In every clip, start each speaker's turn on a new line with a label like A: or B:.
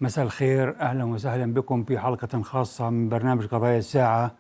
A: مساء الخير، أهلا وسهلا بكم في حلقة خاصة من برنامج قضايا الساعة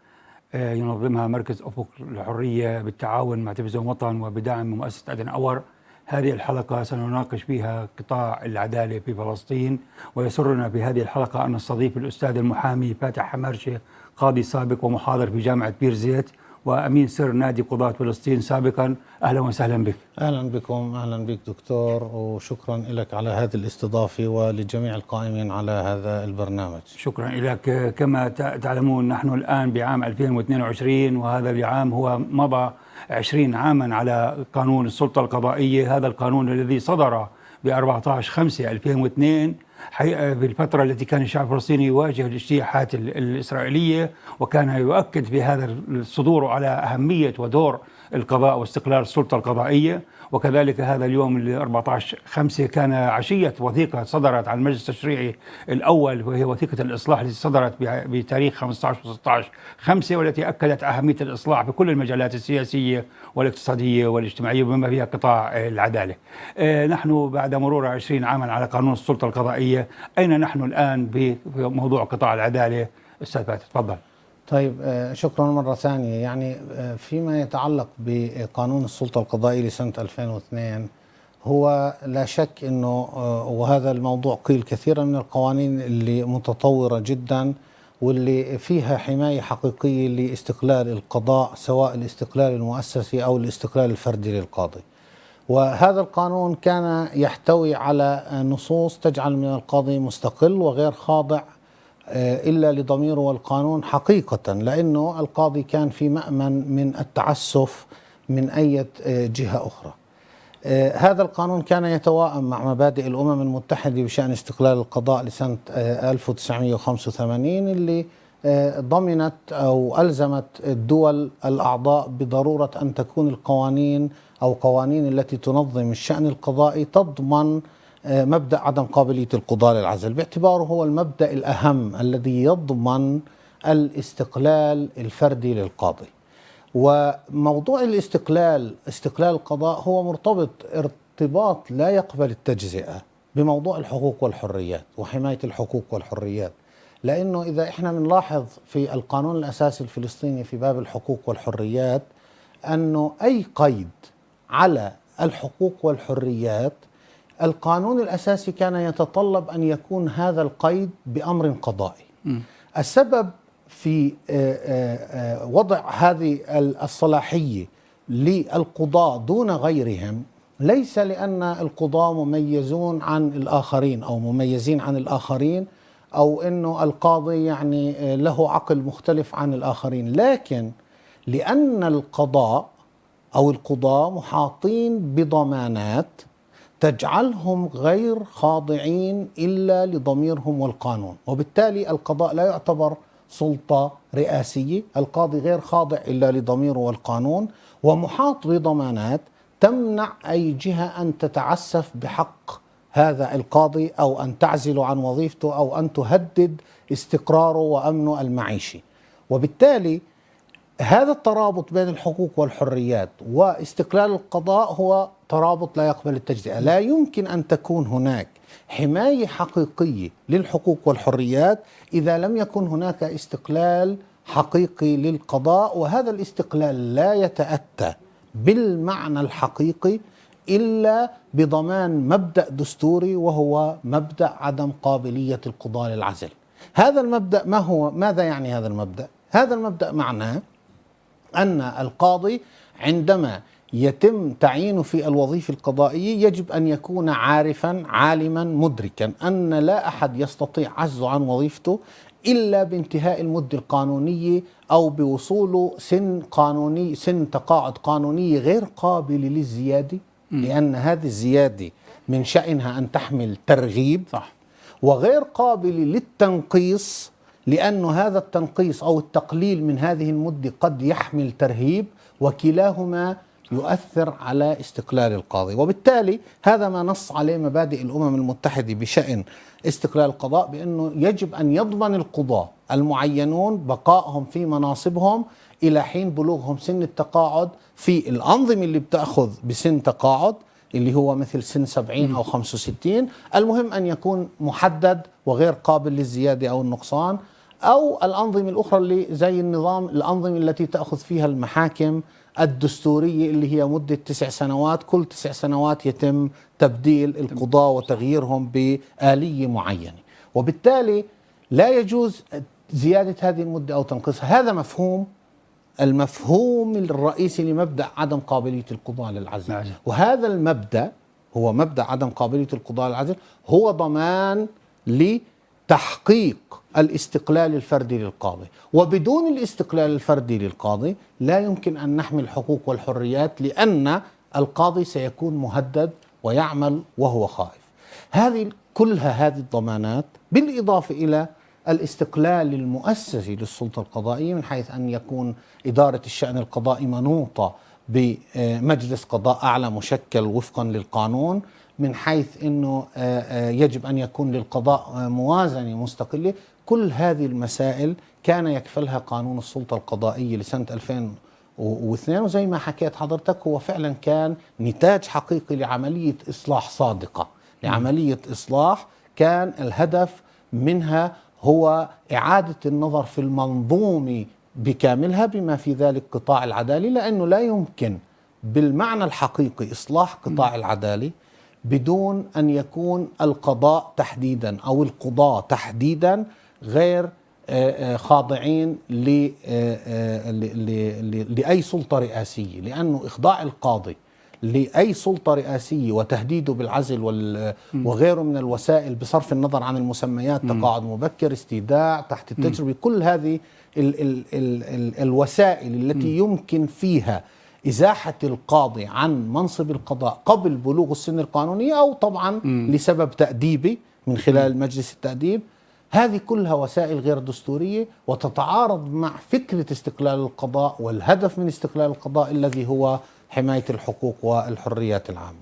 A: ينظمها مركز أفق الحرية بالتعاون مع تلفزيون وطن وبدعم مؤسسة أدن أور. هذه الحلقة سنناقش فيها قطاع العدالة في فلسطين، ويسرنا في هذه الحلقة أن نستضيف الأستاذ المحامي فاتح حمارشة، قاضي سابق ومحاضر في جامعة بير زيت وأمين سر نادي قضاة فلسطين سابقا. أهلا وسهلا بك.
B: أهلا بكم، أهلا بك دكتور، وشكرا لك على هذه الاستضافة ولجميع القائمين على هذا البرنامج.
A: شكرا لك. كما تعلمون نحن الآن بعام 2022، وهذا العام هو مضى 20 عاما على قانون السلطة القضائية. هذا القانون الذي صدر ب 14/5/2002 في الفترة التي كان الشعب الفلسطيني يواجه الاجتياحات الإسرائيلية، وكان يؤكد في هذا الصدور على أهمية ودور القضاء واستقلال السلطة القضائية. وكذلك هذا اليوم ال 14/5 كان عشية وثيقة صدرت عن المجلس التشريعي الأول، وهي وثيقة الإصلاح التي صدرت بتاريخ 15 و16/5، والتي أكدت أهمية الإصلاح بكل المجالات السياسية والاقتصادية والاجتماعية بما فيها قطاع العدالة. نحن بعد مرور 20 عاما على قانون السلطة القضائية، أين نحن الآن بموضوع قطاع العدالة؟ أستاذ فاتح تفضل.
B: طيب، شكرا مرة ثانية. يعني فيما يتعلق بقانون السلطة القضائية لسنة 2002، هو لا شك أنه وهذا الموضوع قيل كثيرا من القوانين اللي متطورة جدا واللي فيها حماية حقيقية لاستقلال القضاء، سواء الاستقلال المؤسسي أو الاستقلال الفردي للقاضي. وهذا القانون كان يحتوي على نصوص تجعل من القاضي مستقل وغير خاضع إلا لضميره والقانون حقيقة، لأنه القاضي كان في مأمن من التعسف من أي جهة أخرى. هذا القانون كان يتوائم مع مبادئ الأمم المتحدة بشأن استقلال القضاء لسنة 1985، اللي ضمنت أو ألزمت الدول الأعضاء بضرورة أن تكون القوانين أو قوانين التي تنظم الشأن القضائي تضمن مبدأ عدم قابلية القضاة للعزل، باعتباره هو المبدأ الأهم الذي يضمن الاستقلال الفردي للقاضي. وموضوع استقلال القضاء هو مرتبط ارتباط لا يقبل التجزئة بموضوع الحقوق والحريات وحماية الحقوق والحريات. لأنه إذا إحنا بنلاحظ في القانون الأساسي الفلسطيني في باب الحقوق والحريات أنه أي قيد على الحقوق والحريات، القانون الأساسي كان يتطلب أن يكون هذا القيد بأمر قضائي. السبب في وضع هذه الصلاحية للقضاء دون غيرهم ليس لأن القضاة مميزون عن الآخرين أو مميزين عن الآخرين، أو أنه القاضي يعني له عقل مختلف عن الآخرين، لكن لأن القضاء أو القضاة محاطين بضمانات تجعلهم غير خاضعين إلا لضميرهم والقانون، وبالتالي القضاء لا يعتبر سلطة رئاسية. القاضي غير خاضع إلا لضميره والقانون، ومحاط بضمانات تمنع أي جهة أن تتعسف بحق هذا القاضي أو أن تعزله عن وظيفته أو أن تهدد استقراره وأمنه المعيشي. وبالتالي هذا الترابط بين الحقوق والحريات واستقلال القضاء هو ترابط لا يقبل التجزئة. لا يمكن أن تكون هناك حماية حقيقية للحقوق والحريات إذا لم يكن هناك استقلال حقيقي للقضاء، وهذا الاستقلال لا يتأتى بالمعنى الحقيقي إلا بضمان مبدأ دستوري، وهو مبدأ عدم قابلية القضاة للعزل. هذا المبدأ ماذا يعني هذا المبدأ؟ هذا المبدأ معناه أن القاضي عندما يتم تعيينه في الوظيفة القضائية يجب أن يكون عالما مدركا أن لا أحد يستطيع عزله عن وظيفته إلا بانتهاء المدة القانونية أو بوصوله سن تقاعد قانونية غير قابل للزيادة، لأن هذه الزيادة من شأنها أن تحمل ترغيب، وغير قابل للتنقيص، لأن هذا التنقيص أو التقليل من هذه المدة قد يحمل ترهيب، وكلاهما يؤثر على استقلال القاضي. وبالتالي هذا ما نص عليه مبادئ الأمم المتحدة بشأن استقلال القضاء، بأنه يجب أن يضمن القضاة المعينون بقائهم في مناصبهم إلى حين بلوغهم سن التقاعد في الأنظمة اللي بتأخذ بسن تقاعد، اللي هو مثل سن 70 أو 65. المهم أن يكون محدد وغير قابل للزيادة أو النقصان. أو الأنظمة الأخرى اللي زي الأنظمة التي تأخذ فيها المحاكم الدستورية اللي هي مدة 9 سنوات، كل 9 سنوات يتم تبديل القضاة وتغييرهم بآلية معينة، وبالتالي لا يجوز زيادة هذه المدة أو تنقيصها. هذا المفهوم الرئيسي لمبدأ عدم قابلية القضاء للعزل. وهذا المبدأ هو مبدأ عدم قابلية القضاء للعزل، هو ضمان لتحقيق الاستقلال الفردي للقاضي. وبدون الاستقلال الفردي للقاضي لا يمكن أن نحمي الحقوق والحريات، لأن القاضي سيكون مهدد ويعمل وهو خائف. هذه الضمانات بالإضافة إلى الاستقلال المؤسسي للسلطة القضائية، من حيث أن يكون إدارة الشأن القضائي منوطة بمجلس قضاء أعلى مشكل وفقا للقانون، من حيث أنه يجب أن يكون للقضاء موازنة مستقلة. كل هذه المسائل كان يكفلها قانون السلطة القضائية لسنة 2002، وزي ما حكيت حضرتك هو فعلا كان نتاج حقيقي لعملية إصلاح صادقة، لعملية إصلاح كان الهدف منها هو إعادة النظر في المنظومة بكاملها بما في ذلك قطاع العدالة، لأنه لا يمكن بالمعنى الحقيقي إصلاح قطاع العدالة بدون أن يكون القضاء تحديدا أو القضاة تحديدا غير خاضعين لأي سلطة رئاسية. لأنه إخضاع القاضي لأي سلطة رئاسية وتهديده بالعزل وغيره من الوسائل بصرف النظر عن المسميات، تقاعد مبكر، استيداع، تحت التجربة، كل هذه الوسائل التي يمكن فيها إزاحة القاضي عن منصب القضاء قبل بلوغ السن القانوني، أو طبعا لسبب تأديبي من خلال مجلس التأديب، هذه كلها وسائل غير دستورية وتتعارض مع فكرة استقلال القضاء والهدف من استقلال القضاء الذي هو حماية الحقوق والحريات العامة.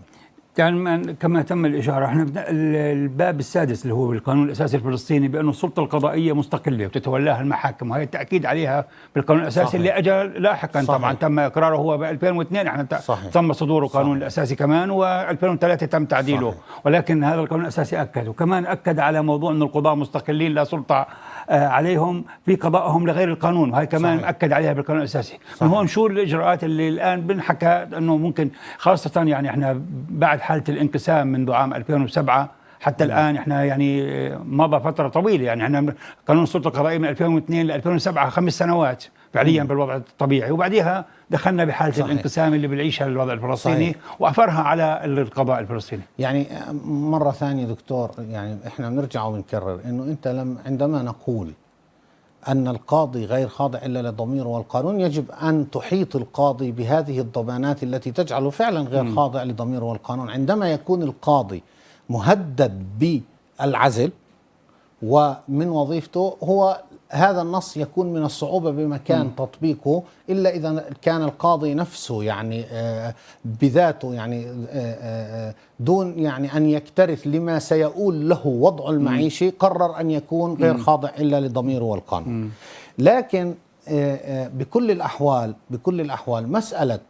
A: يعني كما تم الإشارة، احنا الباب السادس اللي هو بالقانون الأساسي الفلسطيني بأن السلطة القضائية مستقلة وتتولاها المحاكم، وهي التأكيد عليها بالقانون الأساسي صحيح. اللي أجى لاحقا صحيح. طبعا تم إقراره هو ب 2002، احنا تم صدور القانون الأساسي كمان، و2003 تم تعديله صحيح. ولكن هذا القانون الأساسي أكد، وكمان أكد على موضوع أن القضاة مستقلين لا سلطة عليهم في قضائهم لغير القانون، وهي كمان صحيح. أكد عليها بالقانون الأساسي. من هون شو الإجراءات اللي الآن بنحكى أنه ممكن، خاصة يعني احنا بعد حالة الانقسام منذ عام 2007 حتى الآن، احنا يعني مضى فترة طويلة، يعني احنا قانون السلطة القضائية من 2002 ل 2007 5 سنوات فعليا بالوضع الطبيعي، وبعدها دخلنا بحالة صحيح. الانقسام اللي بنعيشها الوضع الفلسطيني صحيح. وأثرها على القضاء الفلسطيني.
B: يعني مرة ثانية دكتور، يعني احنا بنرجع وبنكرر انه انت عندما نقول أن القاضي غير خاضع إلا لضميره والقانون، يجب أن تحيط القاضي بهذه الضمانات التي تجعله فعلا غير خاضع لضميره والقانون. عندما يكون القاضي مهدد بالعزل ومن وظيفته، هو هذا النص يكون من الصعوبة بمكان تطبيقه إلا إذا كان القاضي نفسه يعني بذاته يعني دون يعني أن يكترث لما سيؤول له وضع المعيشي، قرر أن يكون غير خاضع إلا لضميره والقانون. لكن بكل الأحوال مسألة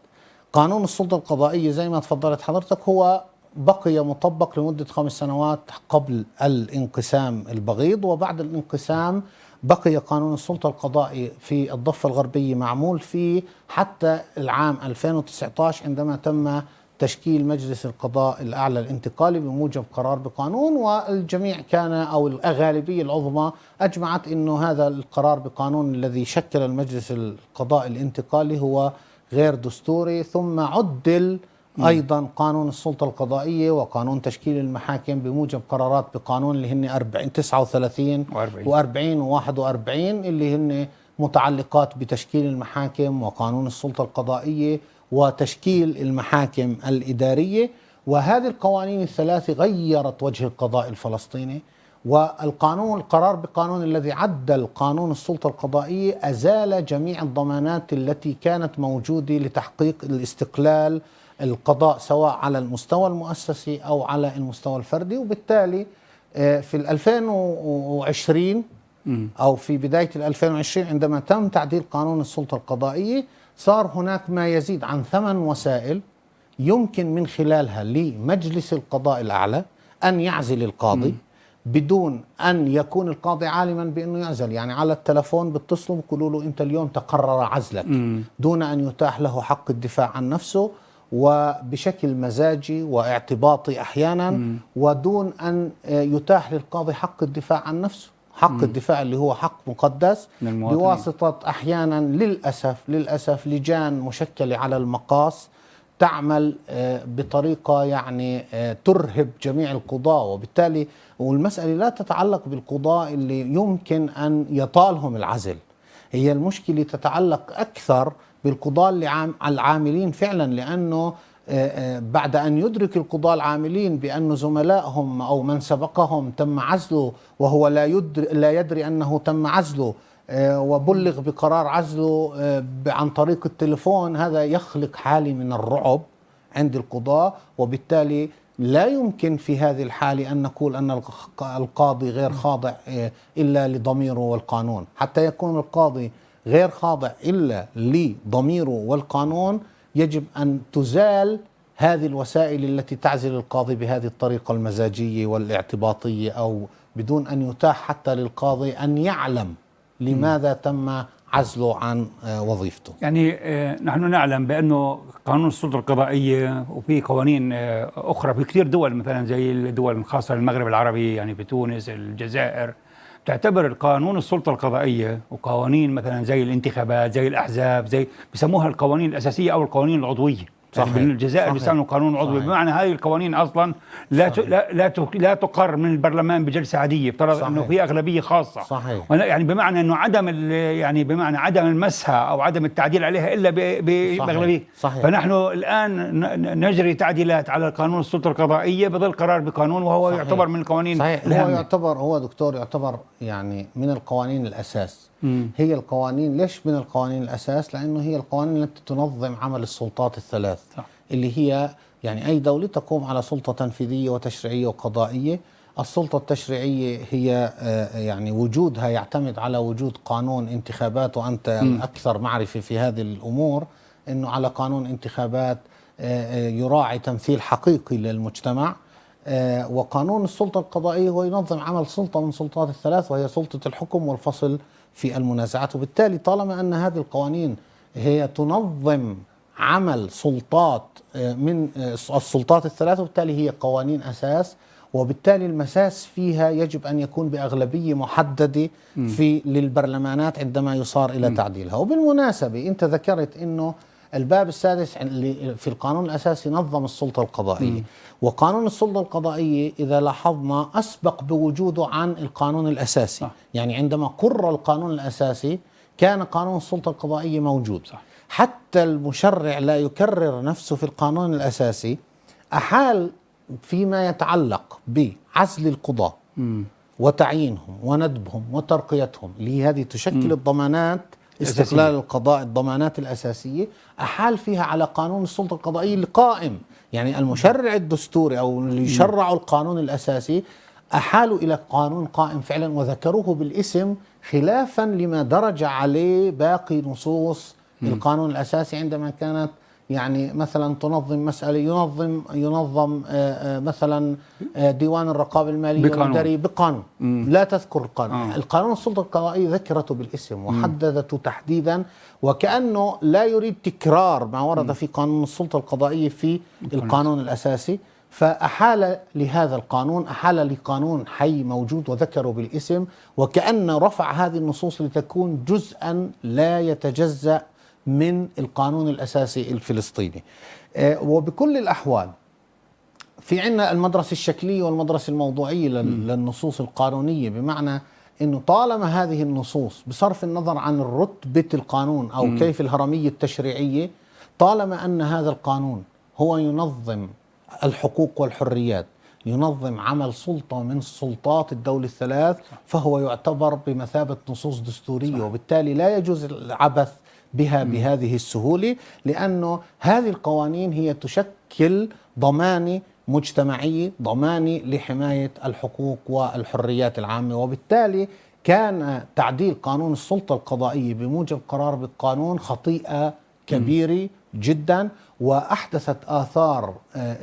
B: قانون السلطة القضائية زي ما تفضلت حضرتك هو بقي مطبق لمدة 5 سنوات قبل الانقسام البغيض، وبعد الانقسام بقي قانون السلطة القضائي في الضفة الغربية معمول فيه حتى العام 2019 عندما تم تشكيل مجلس القضاء الأعلى الانتقالي بموجب قرار بقانون، والجميع كان أو الغالبية العظمى أجمعت أنه هذا القرار بقانون الذي شكل المجلس القضاء الانتقالي هو غير دستوري. ثم عدل أيضا قانون السلطة القضائية وقانون تشكيل المحاكم بموجب قرارات بقانون اللي هن 39 و40 و41 اللي هن متعلقات بتشكيل المحاكم وقانون السلطة القضائية وتشكيل المحاكم الإدارية. وهذه القوانين الثلاثة غيرت وجه القضاء الفلسطيني. القرار بقانون الذي عدل قانون السلطة القضائية أزال جميع الضمانات التي كانت موجودة لتحقيق الاستقلال القضاء سواء على المستوى المؤسسي أو على المستوى الفردي. وبالتالي في 2020 أو في بداية 2020 عندما تم تعديل قانون السلطة القضائية صار هناك ما يزيد عن 8 وسائل يمكن من خلالها لمجلس القضاء الأعلى أن يعزل القاضي بدون أن يكون القاضي عالما بأنه يعزل. يعني على التلفون بيتصلوا بيقولوا له أنت اليوم تقرر عزلك، دون أن يتاح له حق الدفاع عن نفسه، وبشكل مزاجي واعتباطي أحيانا، ودون أن يتاح للقاضي حق الدفاع عن نفسه، حق الدفاع اللي هو حق مقدس، بواسطة أحيانا للأسف لجان مشكلة على المقاس تعمل بطريقة يعني ترهب جميع القضاة. وبالتالي والمسألة لا تتعلق بالقضاء اللي يمكن أن يطالهم العزل، هي المشكلة تتعلق أكثر بالقضاة اللي العاملين فعلا، لأنه بعد أن يدرك القضاة العاملين بأن زملائهم أو من سبقهم تم عزله وهو لا يدري أنه تم عزله، وبلغ بقرار عزله عن طريق التليفون، هذا يخلق حالة من الرعب عند القضاة. وبالتالي لا يمكن في هذه الحالة أن نقول أن القاضي غير خاضع إلا لضميره والقانون. حتى يكون القاضي غير خاضع إلا لضميره والقانون، يجب أن تزال هذه الوسائل التي تعزل القاضي بهذه الطريقة المزاجية والاعتباطية، أو بدون أن يتاح حتى للقاضي أن يعلم لماذا تم عزله عن وظيفته.
A: يعني نحن نعلم بأنه قانون السلطة القضائية وفي قوانين أخرى في كثير دول، مثلا زي الدول الخاصة المغرب العربي، يعني في تونس، الجزائر، تعتبر القانون السلطة القضائية وقوانين مثلا زي الانتخابات، زي الأحزاب، زي بسموها القوانين الأساسية أو القوانين العضوية. صحيح. يعني بالجزائر بيستعملوا قانون عضوي، بمعنى هذه القوانين أصلا لا تقر من البرلمان بجلسة عادية، افترض أنه في أغلبية خاصة.
B: صحيح.
A: يعني بمعنى أنه بمعنى عدم المسها أو عدم التعديل عليها إلا بأغلبية. فنحن الآن نجري تعديلات على قانون السلطة القضائية بظل قرار بقانون، وهو صحيح. يعتبر من القوانين.
B: صحيح. هو دكتور يعتبر يعني من القوانين الأساس. هي القوانين، ليش من القوانين الأساس؟ لأنه هي القوانين التي تنظم عمل السلطات الثلاث. صح. اللي هي يعني أي دولة تقوم على سلطة تنفيذية وتشريعية وقضائية. السلطة التشريعية هي يعني وجودها يعتمد على وجود قانون انتخابات، وأنت الأكثر معرفة في هذه الأمور أنه على قانون انتخابات يراعي تمثيل حقيقي للمجتمع. وقانون السلطة القضائية هو ينظم عمل سلطة من سلطات الثلاث، وهي سلطة الحكم والفصل في المنازعات. وبالتالي طالما أن هذه القوانين هي تنظم عمل سلطات من السلطات الثلاث، وبالتالي هي قوانين أساس، وبالتالي المساس فيها يجب أن يكون بأغلبية محددة للبرلمانات عندما يصار إلى تعديلها. وبالمناسبة أنت ذكرت أنه الباب السادس في القانون الأساسي نظم السلطة القضائية، وقانون السلطة القضائية إذا لاحظنا أسبق بوجوده عن القانون الأساسي. يعني عندما قرر القانون الأساسي كان قانون السلطة القضائية موجود. حتى المشرع لا يكرر نفسه في القانون الأساسي، أحال فيما يتعلق بعزل القضاة وتعيينهم وندبهم وترقيتهم، اللي هذه تشكل الضمانات استقلال القضاء، الضمانات الأساسية، أحال فيها على قانون السلطة القضائية اللي قائم. يعني المشرع الدستوري أو اللي يشرع القانون الأساسي أحالوا إلى قانون قائم فعلا، وذكروه بالاسم خلافا لما درج عليه باقي نصوص القانون الأساسي عندما كانت يعني مثلا تنظم مسألة، ينظم مثلا ديوان الرقابة المالية والإدارية بقانون، لا تذكر القانون. القانون السلطة القضائية ذكرته بالاسم وحددته تحديدا، وكأنه لا يريد تكرار ما ورد في قانون السلطة القضائية في القانون الأساسي، فأحال لهذا القانون، أحال لقانون حي موجود وذكره بالاسم، وكأن رفع هذه النصوص لتكون جزءا لا يتجزأ من القانون الأساسي الفلسطيني. وبكل الأحوال في عنا المدرسة الشكلية والمدرسة الموضوعية للنصوص القانونية، بمعنى أنه طالما هذه النصوص بصرف النظر عن رتبة القانون أو كيف الهرمية التشريعية، طالما أن هذا القانون هو ينظم الحقوق والحريات، ينظم عمل سلطة من سلطات الدولة الثلاث، فهو يعتبر بمثابة نصوص دستورية. وبالتالي لا يجوز العبث بها بهذه السهولة، لأنه هذه القوانين هي تشكل ضمانة مجتمعية، ضمانة لحماية الحقوق والحريات العامة. وبالتالي كان تعديل قانون السلطة القضائية بموجب قرار بالقانون خطيئة كبيرة جدا، وأحدثت آثار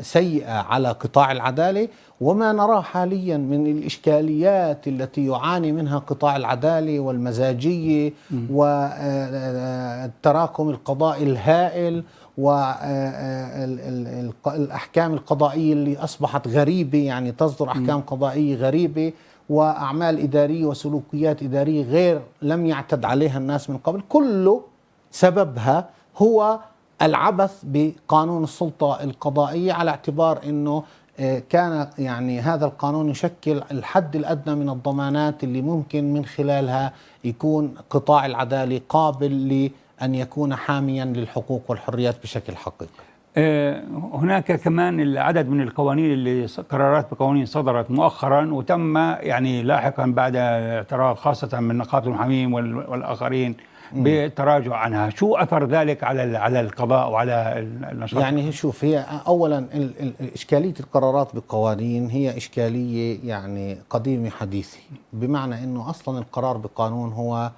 B: سيئة على قطاع العدالة. وما نراه حاليا من الإشكاليات التي يعاني منها قطاع العدالة والمزاجية والتراكم القضائي الهائل والأحكام القضائية اللي أصبحت غريبة، يعني تصدر أحكام قضائية غريبة وأعمال إدارية وسلوكيات إدارية غير لم يعتد عليها الناس من قبل، كله سببها هو العبث بقانون السلطة القضائية، على اعتبار أنه كان يعني هذا القانون يشكل الحد الأدنى من الضمانات اللي ممكن من خلالها يكون قطاع العدالة قابل لأن يكون حاميا للحقوق والحريات بشكل حقيقي.
A: هناك كمان العدد من القوانين اللي قرارات بقوانين صدرت مؤخرا وتم يعني لاحقا بعد اعتراض خاصة من نقابة المحامين والآخرين بالتراجع عنها. شو أثر ذلك على القضاء وعلى النشاط؟
B: يعني شوف، هي أولا إشكالية القرارات بالقوانين هي إشكالية يعني قديمة حديثة، بمعنى أنه أصلا القرار بقانون هو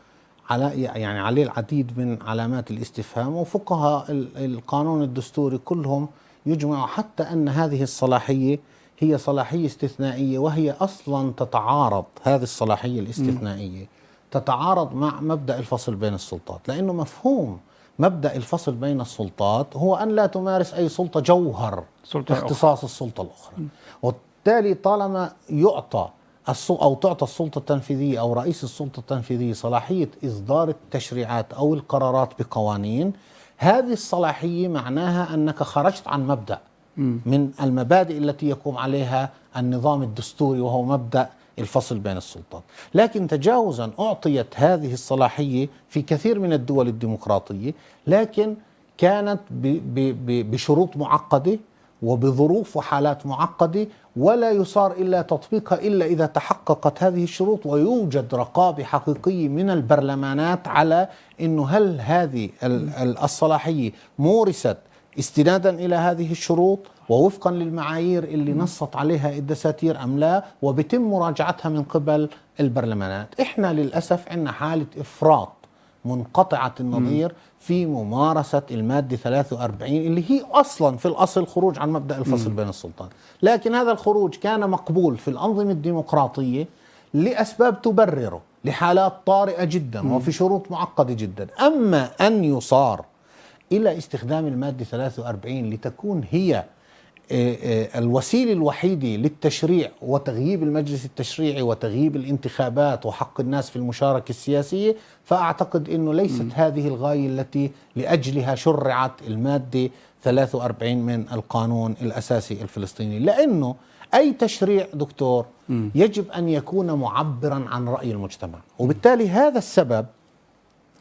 B: يعني عليه العديد من علامات الاستفهام، وفقهاء القانون الدستوري كلهم يجمعوا حتى أن هذه الصلاحية هي صلاحية استثنائية، وهي أصلا تتعارض، هذه الصلاحية الاستثنائية تتعارض مع مبدأ الفصل بين السلطات، لأنه مفهوم مبدأ الفصل بين السلطات هو أن لا تمارس أي سلطة جوهر اختصاص السلطة الأخرى. وبالتالي طالما يعطى أو تعطى السلطة التنفيذية أو رئيس السلطة التنفيذية صلاحية إصدار التشريعات أو القرارات بقوانين، هذه الصلاحية معناها أنك خرجت عن مبدأ من المبادئ التي يقوم عليها النظام الدستوري، وهو مبدأ الفصل بين السلطات. لكن تجاوزا أعطيت هذه الصلاحية في كثير من الدول الديمقراطية، لكن كانت بشروط معقدة وبظروف وحالات معقدة، ولا يصار إلا تطبيقها إلا إذا تحققت هذه الشروط ويوجد رقابة حقيقية من البرلمانات على أنه هل هذه الصلاحية مورست استنادا إلى هذه الشروط ووفقا للمعايير اللي نصت عليها الدساتير أم لا، وبيتم مراجعتها من قبل البرلمانات. إحنا للأسف عندنا حالة إفراط منقطعة النظير في ممارسة المادة 43 اللي هي أصلا في الأصل خروج عن مبدأ الفصل بين السلطات، لكن هذا الخروج كان مقبول في الأنظمة الديمقراطية لأسباب تبرره، لحالات طارئة جدا وفي شروط معقدة جدا. أما أن يصار إلى استخدام المادة 43 لتكون هي الوسيلة الوحيدة للتشريع وتغييب المجلس التشريعي وتغييب الانتخابات وحق الناس في المشاركة السياسية، فأعتقد أنه ليست هذه الغاية التي لأجلها شرعت المادة 43 من القانون الأساسي الفلسطيني. لأنه أي تشريع دكتور يجب أن يكون معبرا عن رأي المجتمع، وبالتالي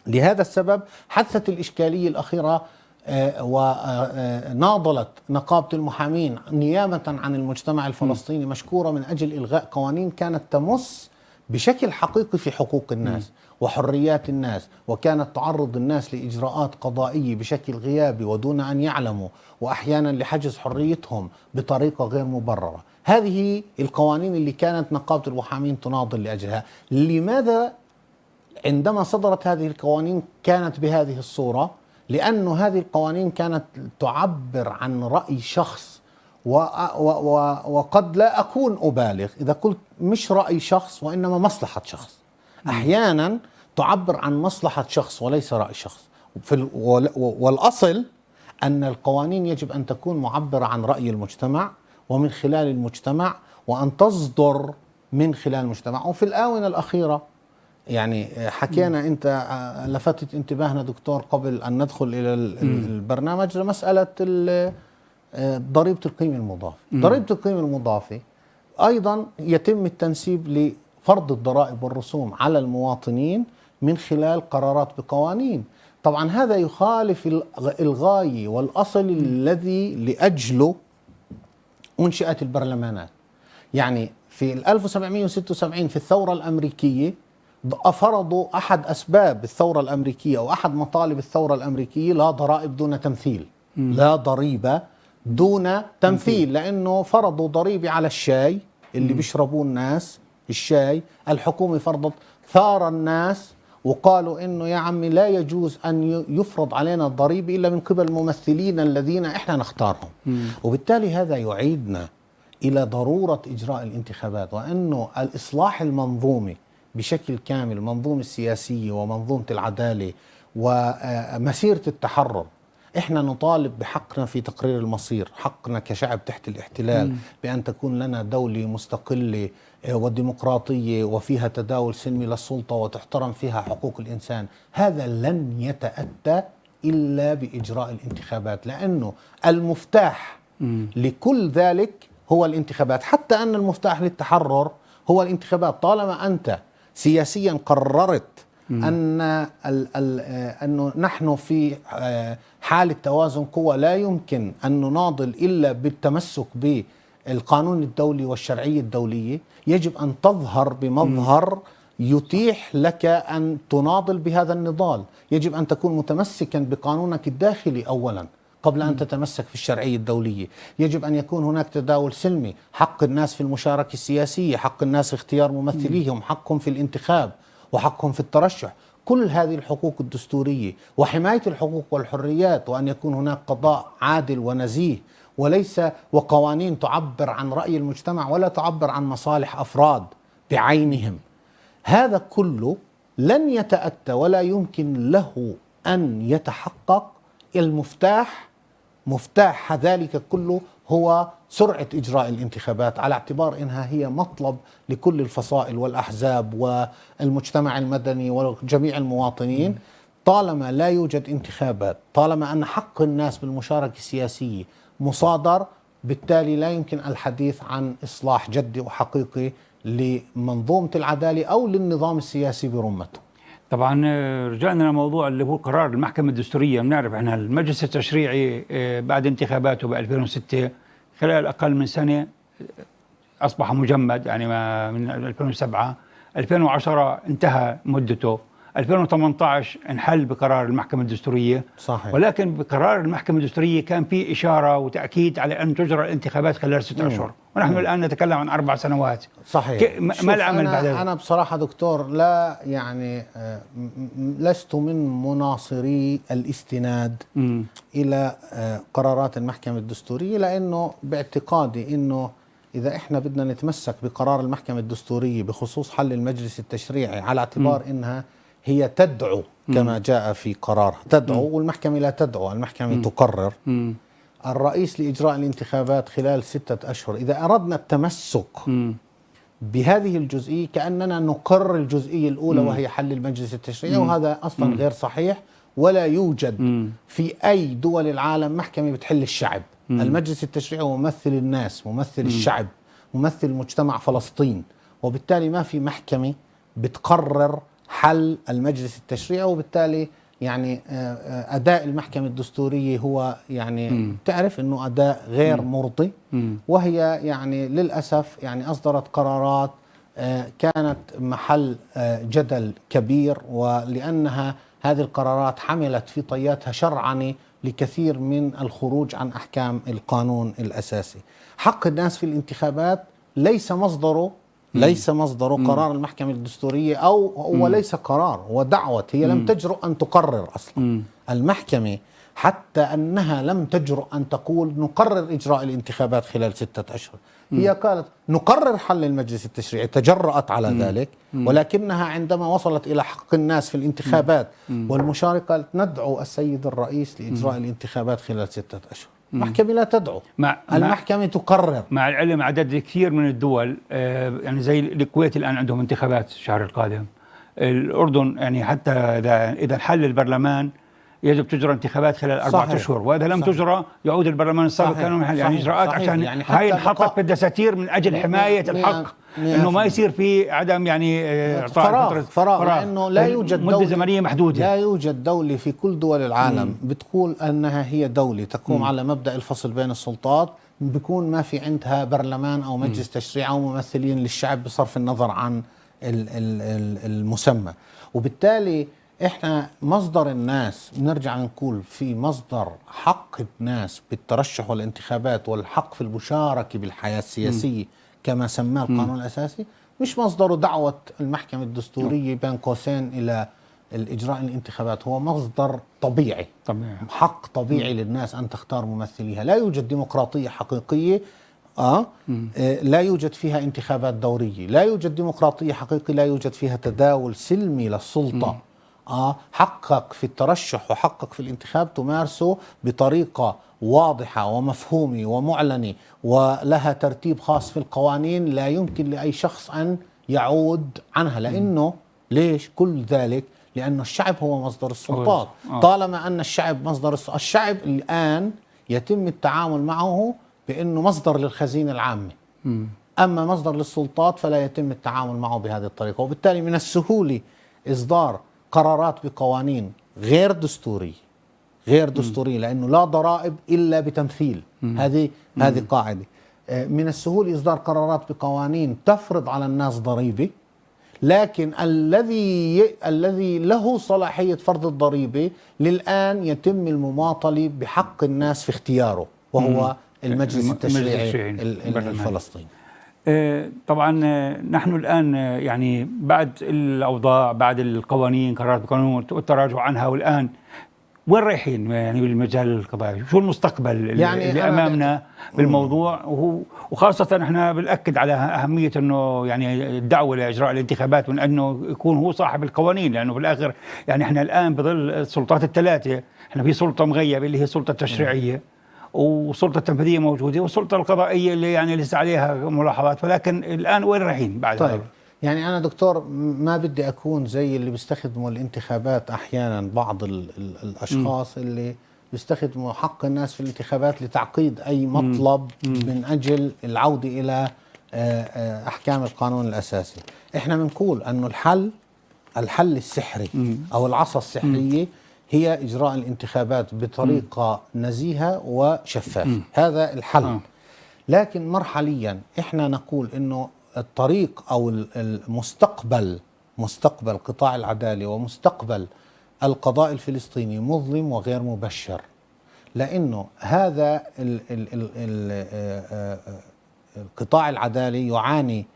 B: لهذا السبب حدثت الإشكالية الأخيرة وناضلت نقابة المحامين نيابة عن المجتمع الفلسطيني مشكورة من أجل إلغاء قوانين كانت تمس بشكل حقيقي في حقوق الناس وحريات الناس، وكانت تعرض الناس لإجراءات قضائية بشكل غيابي ودون أن يعلموا، وأحيانا لحجز حريتهم بطريقة غير مبررة. هذه القوانين اللي كانت نقابة المحامين تناضل لأجلها. لماذا عندما صدرت هذه القوانين كانت بهذه الصورة؟ لأن هذه القوانين كانت تعبر عن رأي شخص، وقد لا أكون أبالغ إذا قلت مش رأي شخص وإنما مصلحة شخص. أحيانا تعبر عن مصلحة شخص وليس رأي شخص. والأصل أن القوانين يجب أن تكون معبرة عن رأي المجتمع ومن خلال المجتمع، وأن تصدر من خلال المجتمع. وفي الآونة الأخيرة يعني حكينا، أنت لفتت انتباهنا دكتور قبل أن ندخل إلى البرنامج لمسألة ضريبة القيمة المضافة. ضريبة القيمة المضافة أيضا يتم التنسيب لفرض الضرائب والرسوم على المواطنين من خلال قرارات بقوانين. طبعا هذا يخالف الغاية والأصل الذي لأجله أنشئت البرلمانات. يعني في 1776 في الثورة الأمريكية فرضوا أحد أسباب الثورة الأمريكية أو أحد مطالب الثورة الأمريكية لا ضرائب دون تمثيل، لا ضريبة دون تمثيل، لأنه فرضوا ضريبة على الشاي اللي بيشربوه الناس، الشاي الحكومة فرضت ثار الناس وقالوا إنه يا عمي لا يجوز أن يفرض علينا الضريبة إلا من قبل الممثلين الذين إحنا نختارهم. وبالتالي هذا يعيدنا إلى ضرورة إجراء الانتخابات، وأنه الإصلاح المنظومي بشكل كامل، المنظومة السياسية ومنظومة العدالة ومسيرة التحرر. إحنا نطالب بحقنا في تقرير المصير، حقنا كشعب تحت الاحتلال بأن تكون لنا دولة مستقلة وديمقراطية وفيها تداول سلمي للسلطة وتحترم فيها حقوق الإنسان. هذا لن يتأتى إلا بإجراء الانتخابات، لأنه المفتاح لكل ذلك هو الانتخابات. حتى أن المفتاح للتحرر هو الانتخابات. طالما أنت سياسيا قررت أنه نحن في حالة توازن قوى لا يمكن أن نناضل إلا بالتمسك بالقانون الدولي والشرعية الدولية، يجب أن تظهر بمظهر يتيح لك أن تناضل بهذا النضال. يجب أن تكون متمسكا بقانونك الداخلي أولا قبل أن تتمسك في الشرعية الدولية. يجب أن يكون هناك تداول سلمي، حق الناس في المشاركة السياسية، حق الناس في اختيار ممثليهم، حقهم في الانتخاب وحقهم في الترشح. كل هذه الحقوق الدستورية وحماية الحقوق والحريات، وأن يكون هناك قضاء عادل ونزيه وليس وقوانين تعبر عن رأي المجتمع ولا تعبر عن مصالح أفراد بعينهم. هذا كله لن يتأتى ولا يمكن له أن يتحقق. مفتاح ذلك كله هو سرعة إجراء الانتخابات، على اعتبار أنها هي مطلب لكل الفصائل والأحزاب والمجتمع المدني وجميع المواطنين. طالما لا يوجد انتخابات، طالما أن حق الناس بالمشاركة السياسية مصادر، بالتالي لا يمكن الحديث عن إصلاح جدي وحقيقي لمنظومة العدالة أو للنظام السياسي برمته.
A: طبعا رجعنا لموضوع اللي هو قرار المحكمة الدستورية. بنعرف احنا المجلس التشريعي بعد انتخاباته ب 2006 خلال أقل من سنة أصبح مجمد، يعني من 2007 2010 انتهى مدته، 2018 انحل بقرار المحكمة الدستورية.
B: صحيح.
A: ولكن بقرار المحكمة الدستورية كان في إشارة وتأكيد على أن تجرى الانتخابات خلال 6 أشهر، ونحن الآن نتكلم عن 4 سنوات.
B: صحيح.
A: ما العمل بعد ذلك؟
B: أنا بصراحة دكتور لا يعني لست من مناصري الاستناد إلى قرارات المحكمة الدستورية، لأنه باعتقادي أنه إذا إحنا بدنا نتمسك بقرار المحكمة الدستورية بخصوص حل المجلس التشريعي على اعتبار أنها هي تدعو كما جاء في قرار تدعو، والمحكمة لا تدعو، المحكمة تقرر الرئيس لإجراء الانتخابات خلال 6 أشهر. إذا أردنا التمسك بهذه الجزئية كأننا نقرر الجزئية الأولى وهي حل المجلس التشريعي، وهذا أصلا غير صحيح. ولا يوجد في أي دول العالم محكمة بتحل الشعب. المجلس التشريعي هو ممثل الناس، ممثل الشعب، ممثل مجتمع فلسطين، وبالتالي ما في محكمة بتقرر حل المجلس التشريعي. وبالتالي يعني أداء المحكمة الدستورية هو يعني تعرف أنه أداء غير مرضي، وهي يعني للأسف يعني أصدرت قرارات كانت محل جدل كبير، ولأنها هذه القرارات حملت في طياتها شرعنة لكثير من الخروج عن أحكام القانون الأساسي. حق الناس في الانتخابات ليس مصدره قرار المحكمة الدستورية وليس قرار، هو دعوة. هي لم تجرؤ أن تقرر أصلا. المحكمة حتى أنها لم تجرؤ أن تقول نقرر إجراء الانتخابات خلال 6 أشهر. هي قالت نقرر حل المجلس التشريعي، تجرأت على ذلك، ولكنها عندما وصلت إلى حق الناس في الانتخابات والمشاركة قالت ندعو السيد الرئيس لإجراء الانتخابات خلال 6 أشهر. المحكمة لا تدعو، المحكمة تقرر.
A: مع العلم عدد كثير من الدول يعني زي الكويت الآن عندهم انتخابات الشهر القادم، الأردن يعني حتى إذا حل البرلمان يجب تجرى انتخابات خلال 4 أشهر، وإذا لم تجرى يعود البرلمان السابق كانوا يعني إجراءات عشان يعني هاي انحطت في الدستور من أجل حماية الحق إنه ما يصير في عدم يعني
B: فراغ لأنه لا يوجد
A: مدة زمنية محدودة.
B: لا يوجد دولة في كل دول العالم بتقول أنها هي دولة تقوم على مبدأ الفصل بين السلطات بيكون ما في عندها برلمان أو مجلس تشريع أو ممثلين للشعب بصرف النظر عن المسمى. وبالتالي احنا مصدر الناس نرجع نقول في مصدر حق الناس بالترشح والانتخابات والحق في المشاركة بالحياة السياسية كما سماه القانون الأساسي، مش مصدره دعوة المحكمة الدستورية بين قوسين إلى الإجراء الانتخابات هو مصدر طبيعي، حق طبيعي للناس أن تختار ممثليها. لا يوجد ديمقراطية حقيقية لا يوجد فيها انتخابات دورية، لا يوجد ديمقراطية حقيقية لا يوجد فيها تداول سلمي للسلطة. حقك في الترشح وحقك في الانتخاب تمارسه بطريقة واضحة ومفهومة ومعلنة ولها ترتيب خاص في القوانين، لا يمكن لأي شخص أن يعود عنها. لأنه ليش كل ذلك؟ لأنه الشعب هو مصدر السلطات. طالما أن الشعب مصدر الشعب الآن يتم التعامل معه بأنه مصدر للخزينة العامة. أما مصدر للسلطات فلا يتم التعامل معه بهذه الطريقة، وبالتالي من السهولة إصدار قرارات بقوانين غير دستورية لأنه لا ضرائب إلا بتمثيل. هذه قاعدة. من السهولة إصدار قرارات بقوانين تفرض على الناس ضريبة، لكن الذي له صلاحية فرض الضريبة للآن يتم المماطلة بحق الناس في اختياره، وهو المجلس التشريعي الفلسطيني.
A: طبعا نحن الآن يعني بعد الأوضاع، بعد القوانين، قرارات القانون والتراجع عنها، والآن وين رايحين يعني بالمجال القضائي؟ شو المستقبل يعني اللي أمامنا بالموضوع؟ وخاصة احنا بنأكد على أهمية أنه يعني الدعوة لإجراء الانتخابات، من أنه يكون هو صاحب القوانين، لأنه بالآخر يعني احنا الآن بظل السلطات الثلاثة، احنا في سلطة مغيبة اللي هي السلطة التشريعية، والسلطة التنفيذية موجودة، والسلطة القضائية اللي يعني لسه عليها ملاحظات. ولكن الآن وين رايحين بعد؟
B: طيب يعني أنا دكتور ما بدي أكون زي اللي بيستخدموا الانتخابات أحيانا، بعض الأشخاص اللي بيستخدموا حق الناس في الانتخابات لتعقيد أي مطلب من أجل العودة إلى أحكام القانون الأساسي. إحنا بنقول أنه الحل السحري أو العصا السحرية هي إجراء الانتخابات بطريقة نزيهة وشفافة. هذا الحل. لكن مرحليا إحنا نقول أنه الطريق أو مستقبل قطاع العدالة ومستقبل القضاء الفلسطيني مظلم وغير مبشر، لأنه هذا القطاع العدالي يعاني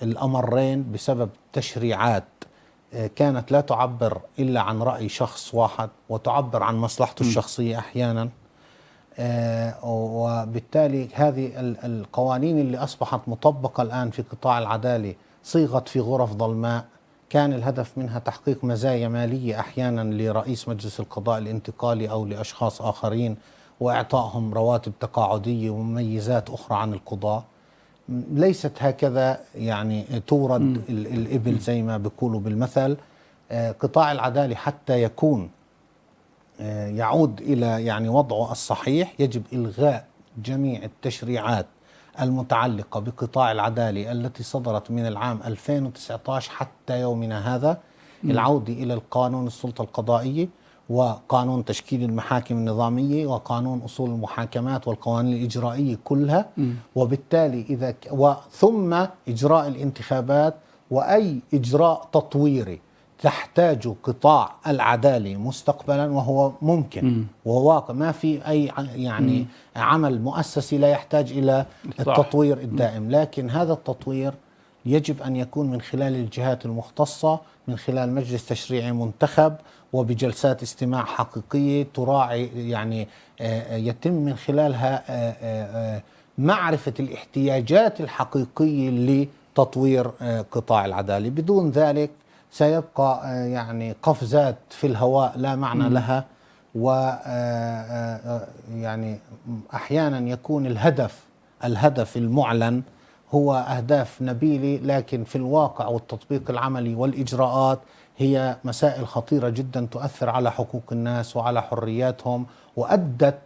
B: الأمرين بسبب تشريعات كانت لا تعبر إلا عن رأي شخص واحد وتعبر عن مصلحته الشخصية أحيانا. وبالتالي هذه القوانين اللي أصبحت مطبقة الآن في قطاع العدالة صيغت في غرف ظلماء، كان الهدف منها تحقيق مزايا مالية أحيانا لرئيس مجلس القضاء الانتقالي أو لأشخاص آخرين، وإعطائهم رواتب تقاعدية ومميزات أخرى عن القضاء. ليست هكذا يعني تورد الإبل زي ما بيقولوا بالمثل. قطاع العدالة حتى يكون يعود إلى يعني وضعه الصحيح يجب إلغاء جميع التشريعات المتعلقة بقطاع العدالة التي صدرت من العام 2019 حتى يومنا هذا، العودة إلى القانون السلطة القضائية وقانون تشكيل المحاكم النظامية وقانون أصول المحاكمات والقوانين الإجرائية كلها. وبالتالي ثم إجراء الانتخابات وأي إجراء تطويري تحتاج قطاع العدالة مستقبلا، وهو ممكن وواقع. ما في أي يعني عمل مؤسسي لا يحتاج إلى التطوير الدائم، لكن هذا التطوير يجب أن يكون من خلال الجهات المختصة، من خلال مجلس تشريعي منتخب وبجلسات استماع حقيقية تراعي يعني يتم من خلالها معرفة الاحتياجات الحقيقية لتطوير قطاع العدالة. بدون ذلك سيبقى يعني قفزات في الهواء لا معنى لها، ويعني أحيانا يكون الهدف المعلن هو أهداف نبيلة، لكن في الواقع والتطبيق العملي والإجراءات هي مسائل خطيرة جدا تؤثر على حقوق الناس وعلى حرياتهم، وأدت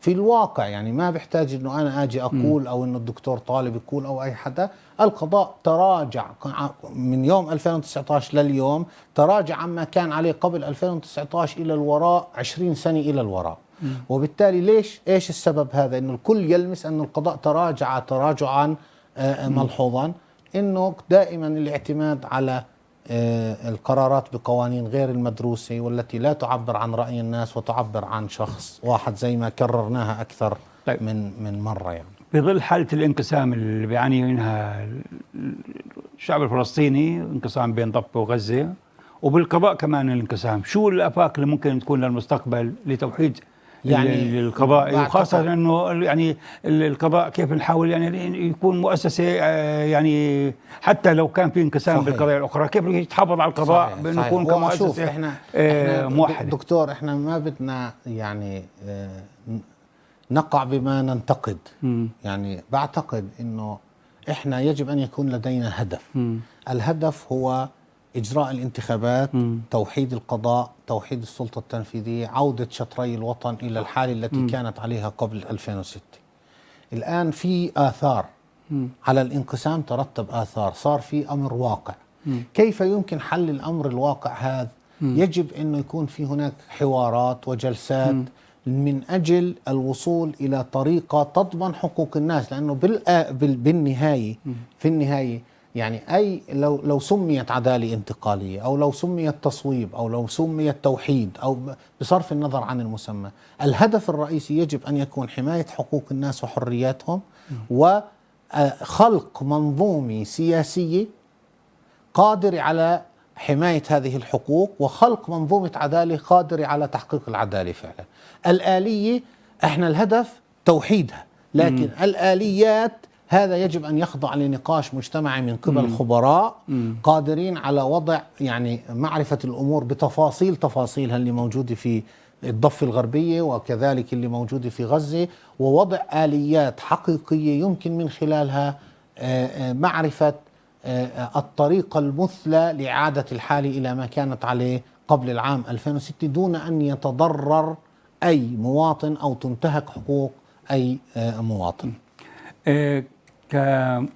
B: في الواقع يعني ما بيحتاج انه انا اجي اقول او انه الدكتور طالب يقول او اي حدا. القضاء تراجع من يوم 2019 لليوم، تراجع عما كان عليه قبل 2019 الى الوراء 20 سنة الى الوراء. وبالتالي ايش السبب هذا؟ انه الكل يلمس انه القضاء تراجع تراجعا ملحوظا، انه دائما الاعتماد على القرارات بقوانين غير المدروسة والتي لا تعبر عن رأي الناس وتعبر عن شخص واحد زي ما كررناها أكثر من مرة. يعني
A: في ظل حالة الانقسام اللي بيعاني منها الشعب الفلسطيني، انقسام بين ضفة وغزة، وبالقضاء كمان الانقسام. شو الآفاق اللي ممكن تكون للمستقبل لتوحيد
B: يعني
A: القضائي، وخاصة
B: بعتقد
A: أنه يعني القضاء كيف نحاول يعني يكون مؤسسة يعني حتى لو كان في انقسام
B: صحيح
A: بالقضايا الأخرى كيف يتحافظ على القضاء
B: صحيح
A: بأنه
B: صحيح.
A: يكون
B: هو شوف،
A: كمؤسسة
B: احنا
A: موحدة.
B: دكتور، احنا ما بدنا يعني نقع بما ننتقد. يعني بعتقد انه احنا يجب ان يكون لدينا هدف. الهدف هو اجراء الانتخابات، توحيد القضاء، توحيد السلطة التنفيذية، عودة شطري الوطن الى الحالة التي كانت عليها قبل 2006. الان في آثار على الانقسام، ترتب آثار، صار في أمر واقع. كيف يمكن حل الأمر الواقع هذا؟ يجب أن يكون في هناك حوارات وجلسات من أجل الوصول إلى طريقة تضمن حقوق الناس، لأنه بالنهاية في النهاية يعني أي لو سميت عدالة انتقالية أو لو سميت تصويب أو لو سميت توحيد أو بصرف النظر عن المسمى، الهدف الرئيسي يجب أن يكون حماية حقوق الناس وحرياتهم، وخلق منظومة سياسية قادرة على حماية هذه الحقوق، وخلق منظومة عدالة قادرة على تحقيق العدالة فعلا. الآلية احنا الهدف توحيدها، لكن الآليات هذا يجب أن يخضع لنقاش مجتمعي من قبل خبراء قادرين على وضع يعني معرفة الأمور تفاصيلها اللي موجودة في الضفة الغربية وكذلك اللي موجودة في غزة، ووضع آليات حقيقية يمكن من خلالها معرفة الطريقة المثلى لإعادة الحالة إلى ما كانت عليه قبل العام 2006 دون أن يتضرر أي مواطن أو تنتهك حقوق أي مواطن.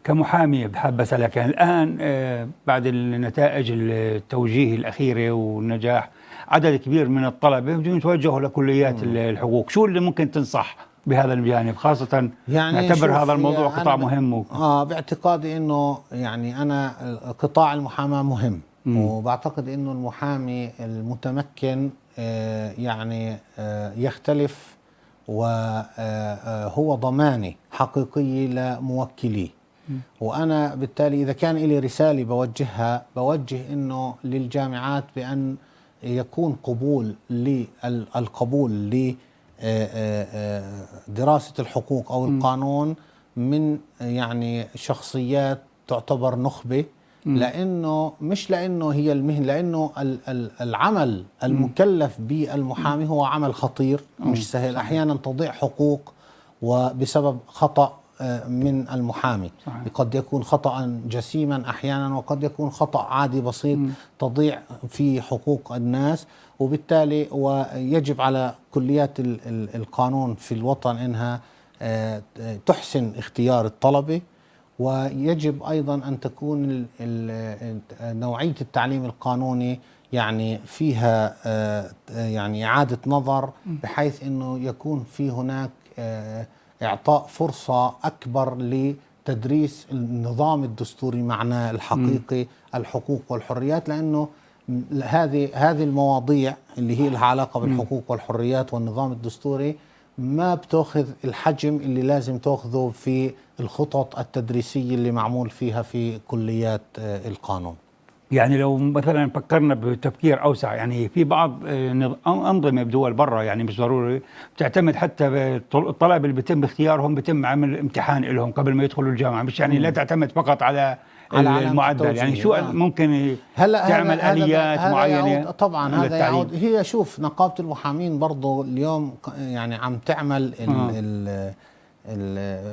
A: كمحامي بحب أسألك يعني الآن بعد النتائج التوجيه الأخيرة والنجاح عدد كبير من الطلبة يتوجهوا لكليات الحقوق، شو اللي ممكن تنصح بهذا الجانب، خاصة
B: يعني
A: نعتبر هذا الموضوع قطاع مهم
B: باعتقادي انه يعني انا قطاع المحاماة مهم، وبعتقد انه المحامي المتمكن يعني يختلف وهو ضمانة حقيقية لموكليه. وأنا بالتالي إذا كان لي رسالة بوجه إنه للجامعات بأن يكون القبول لدراسة الحقوق أو القانون من يعني شخصيات تعتبر نخبة، مش لأنه هي المهنة، لأنه العمل المكلف بالمحامي هو عمل خطير مش سهل. أحيانا تضيع حقوق وبسبب خطأ من المحامي، قد يكون خطأ جسيما أحيانا، وقد يكون خطأ عادي بسيط تضيع في حقوق الناس. وبالتالي ويجب على كليات القانون في الوطن إنها تحسن اختيار الطلبة، ويجب أيضا أن تكون نوعية التعليم القانوني يعني فيها يعني إعادة نظر، بحيث أنه يكون في هناك إعطاء فرصة أكبر لتدريس النظام الدستوري معناه الحقيقي، الحقوق والحريات، لأنه هذه المواضيع اللي هي لها علاقة بالحقوق والحريات والنظام الدستوري ما بتأخذ الحجم اللي لازم تأخذه في الخطط التدريسية اللي معمول فيها في كليات القانون.
A: يعني لو مثلا فكرنا بتفكير أوسع، يعني في بعض أنظمة بدول برا يعني مش ضروري بتعتمد حتى الطلبة اللي بيتم اختيارهم بيتم عمل امتحان لهم قبل ما يدخلوا الجامعة، مش يعني لا تعتمد فقط على المعدل. يعني شو ممكن تعمل آليات معينة؟
B: طبعا هذا يعود، هي شوف نقابة المحامين برضو اليوم يعني عم تعمل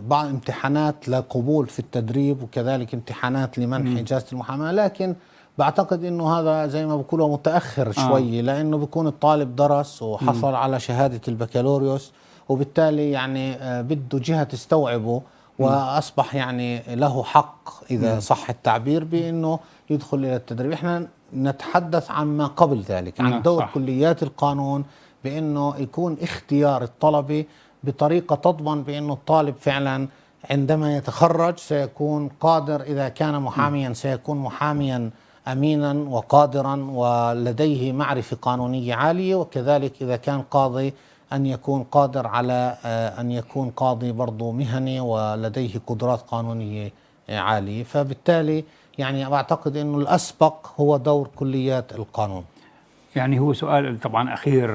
B: بعض امتحانات لقبول في التدريب، وكذلك امتحانات لمنح إجازة المحاماة، لكن بعتقد انه هذا زي ما بقولوا متأخر شوي، لانه بيكون الطالب درس وحصل على شهادة البكالوريوس، وبالتالي يعني بده جهة تستوعبه، واصبح يعني له حق اذا صح التعبير بانه يدخل الى التدريب. احنا نتحدث عن ما قبل ذلك، عن دور كليات القانون بانه يكون اختيار الطلبة بطريقة تضمن بانه الطالب فعلا عندما يتخرج سيكون قادر، اذا كان محاميا سيكون محاميا أمينا وقادرا ولديه معرفة قانونية عالية، وكذلك إذا كان قاضي أن يكون قادر على أن يكون قاضي برضو مهني ولديه قدرات قانونية عالية. فبالتالي يعني بعتقد أنه الأسبق هو دور كليات القانون.
A: يعني هو سؤال طبعا أخير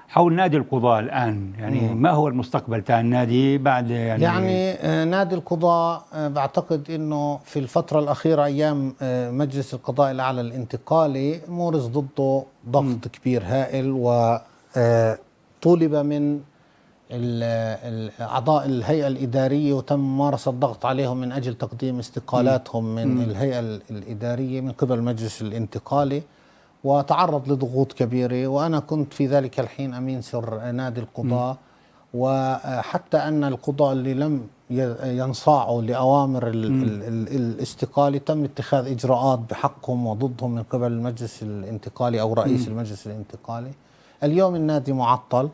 A: حول نادي القضاء الآن، يعني ما هو المستقبل تاع النادي بعد
B: يعني نادي القضاء بعتقد أنه في الفترة الأخيرة أيام مجلس القضاء الأعلى الانتقالي مورس ضده ضغط كبير هائل، وطولب من أعضاء الهيئة الإدارية وتم ممارسة الضغط عليهم من أجل تقديم استقالاتهم من الهيئة الإدارية من قبل المجلس الانتقالي، وتعرض لضغوط كبيرة. وأنا كنت في ذلك الحين أمين سر نادي القضاء، وحتى أن القضاء اللي لم ينصاعوا لأوامر الاستقالة تم اتخاذ إجراءات بحقهم وضدهم من قبل المجلس الانتقالي أو رئيس المجلس الانتقالي. اليوم النادي معطل،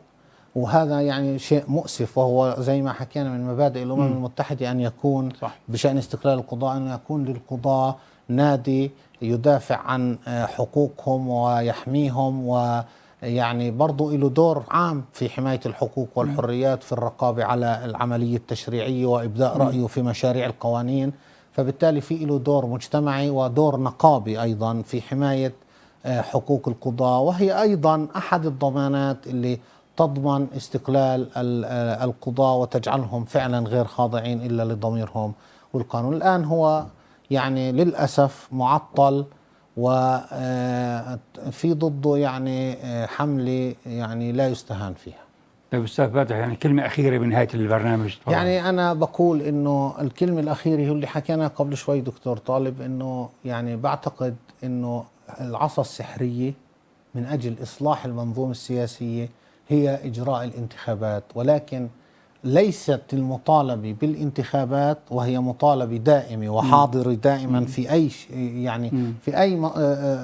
B: وهذا يعني شيء مؤسف، وهو زي ما حكينا من مبادئ الأمم المتحدة أن يكون
A: صح.
B: بشأن استقلال القضاء أن يكون للقضاء نادي يدافع عن حقوقهم ويحميهم، ويعني برضو له دور عام في حماية الحقوق والحريات في الرقابة على العملية التشريعية وإبداء رأيه في مشاريع القوانين. فبالتالي في له دور مجتمعي ودور نقابي أيضا في حماية حقوق القضاء، وهي أيضا أحد الضمانات اللي تضمن استقلال القضاء وتجعلهم فعلا غير خاضعين إلا لضميرهم والقانون. الآن هو يعني للأسف معطل، وفي ضده يعني حملة يعني لا يستهان فيها.
A: طيب أستاذ فاتح، يعني كلمة أخيرة بنهاية البرنامج طبعا.
B: يعني أنا بقول إنه الكلمة الأخيرة هو اللي حكينا قبل شوي دكتور طالب، إنه يعني بعتقد إنه العصا السحرية من أجل إصلاح المنظومة السياسية هي إجراء الانتخابات، ولكن ليست المطالبة بالانتخابات وهي مطالبة دائمة وحاضرة دائما في أي يعني في أي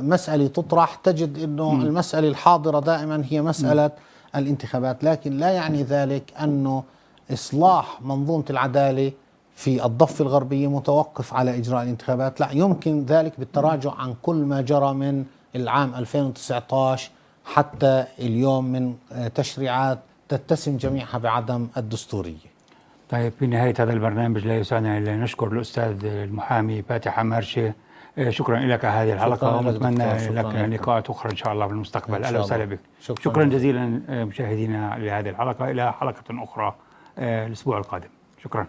B: مسألة تطرح تجد أنه المسألة الحاضرة دائما هي مسألة الانتخابات، لكن لا يعني ذلك أنه إصلاح منظومة العدالة في الضفة الغربية متوقف على إجراء الانتخابات. لا، يمكن ذلك بالتراجع عن كل ما جرى من العام 2019 حتى اليوم من تشريعات تتسم جميعها بعدم الدستورية.
A: طيب في نهاية هذا البرنامج لا يسعنا إلا نشكر الأستاذ المحامي فاتح عمارشة، شكرا لك على هذه الحلقة، ونتمنى لك لقاءات أخرى إن شاء الله في المستقبل. أهلا وسهلا بك. شكرا جزيلا مشاهدينا لهذه الحلقة، إلى حلقة أخرى الأسبوع القادم. شكرا.